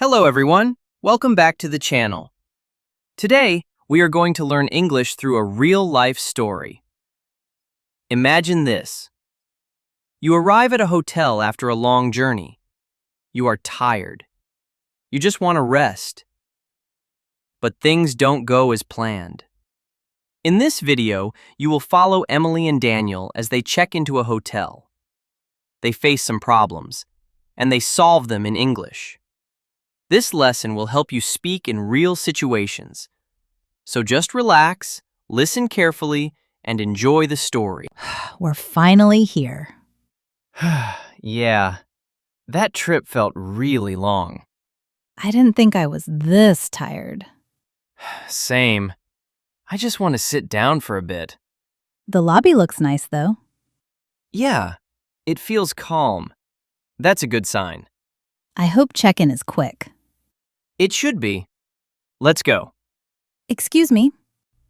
Hello everyone, welcome back to the channel. Today, we are going to learn English through a real-life story. Imagine this. You arrive at a hotel after a long journey. You are tired. You just want to rest. But things don't go as planned. In this video, you will follow Emily and Daniel as they check into a hotel. They face some problems, and they solve them in English. This lesson will help you speak in real situations. So just relax, listen carefully, and enjoy the story. We're finally here. Yeah, that trip felt really long. I didn't think I was this tired. Same. I just want to sit down for a bit. The lobby looks nice, though. Yeah, it feels calm. That's a good sign. I hope check-in is quick. It should be. Let's go. Excuse me.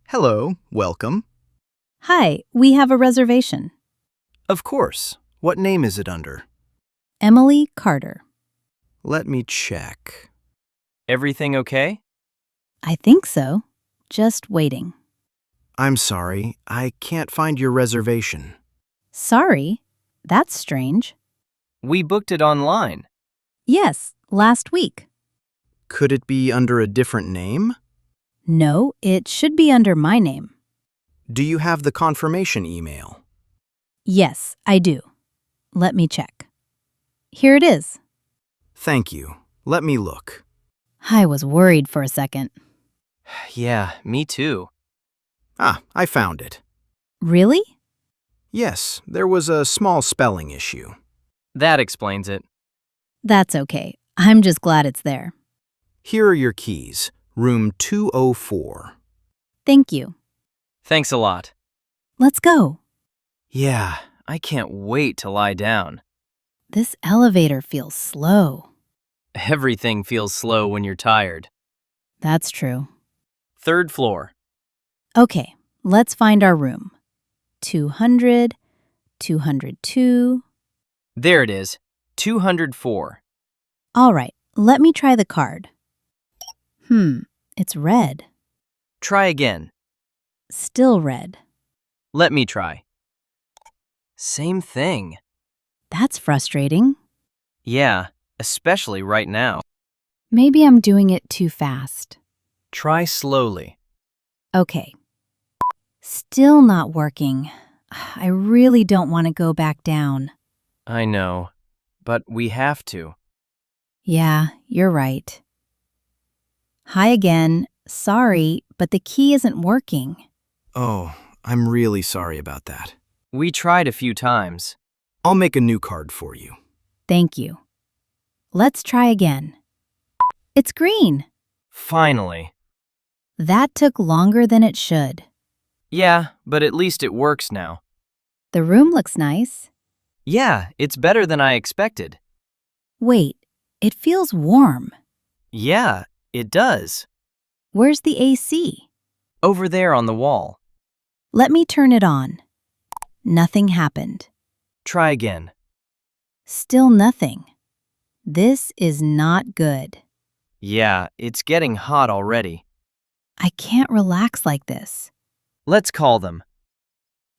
Hello, welcome. Hi, we have a reservation. Of course. What name is it under? Emily Carter. Let me check. Everything okay? I think so. Just waiting. I'm sorry, I can't find your reservation. Sorry? That's strange. We booked it online. Yes, last week. Could it be under a different name? No, it should be under my name. Do you have the confirmation email? Yes, I do. Let me check. Here it is. Thank you. Let me look. I was worried for a second. Yeah, me too. Ah, I found it. Really? Yes, there was a small spelling issue. That explains it. That's okay. I'm just glad it's there. Here are your keys. Room 204. Thank you. Thanks a lot. Let's go. Yeah, I can't wait to lie down. This elevator feels slow. Everything feels slow when you're tired. That's true. 3rd floor. Okay, let's find our room. 200, 202. There it is, 204. All right, let me try the card. It's red. Try again. Still red. Let me try. Same thing. That's frustrating. Yeah, especially right now. Maybe I'm doing it too fast. Try slowly. Okay. Still not working. I really don't want to go back down. I know, but we have to. Yeah, you're right. Hi again. Sorry, but the key isn't working. Oh, I'm really sorry about that. We tried a few times. I'll make a new card for you. Thank you. Let's try again. It's green. Finally. That took longer than it should. Yeah, but at least it works now. The room looks nice. Yeah, it's better than I expected. Wait, it feels warm. Yeah, it does. Where's the AC? Over there on the wall. Let me turn it on. Nothing happened. Try again. Still nothing. This is not good. Yeah, it's getting hot already. I can't relax like this. Let's call them.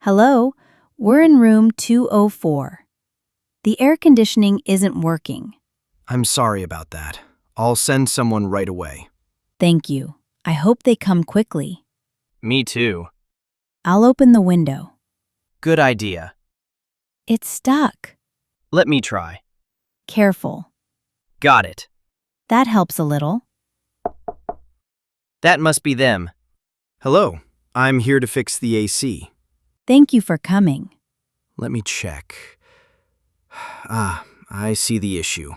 Hello, we're in room 204. The air conditioning isn't working. I'm sorry about that. I'll send someone right away. Thank you. I hope they come quickly. Me too. I'll open the window. Good idea. It's stuck. Let me try. Careful. Got it. That helps a little. That must be them. Hello, I'm here to fix the AC. Thank you for coming. Let me check. Ah, I see the issue.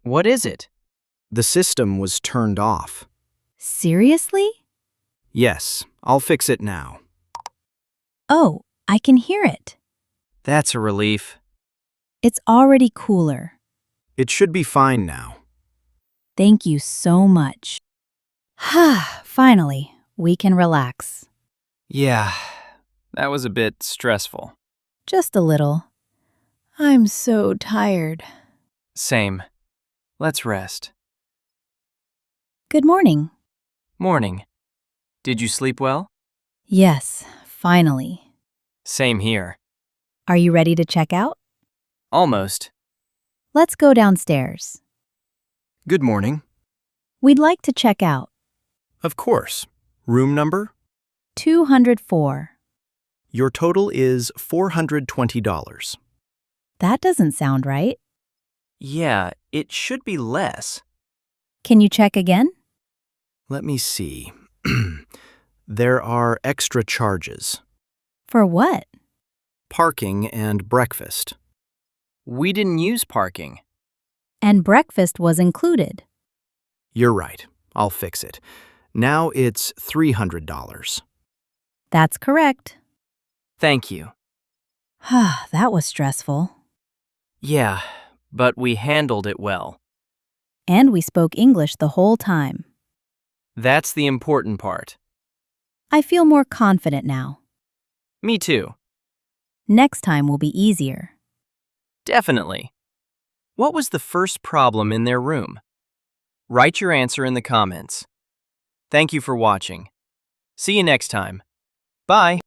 What is it? The system was turned off. Seriously? Yes, I'll fix it now. Oh, I can hear it. That's a relief. It's already cooler. It should be fine now. Thank you so much. Finally, we can relax. Yeah, that was a bit stressful. Just a little. I'm so tired. Same. Let's rest. Good morning. Morning. Did you sleep well? Yes, finally. Same here. Are you ready to check out? Almost. Let's go downstairs. Good morning. We'd like to check out. Of course. Room number? 204. Your total is $420. That doesn't sound right. Yeah, it should be less. Can you check again? Let me see. There are extra charges. For what? Parking and breakfast. We didn't use parking. And breakfast was included. You're right. I'll fix it. Now it's $300. That's correct. Thank you. That was stressful. Yeah, but we handled it well. And we spoke English the whole time. That's the important part. I feel more confident now. Me too. Next time will be easier. Definitely. What was the first problem in their room? Write your answer in the comments. Thank you for watching. See you next time. Bye.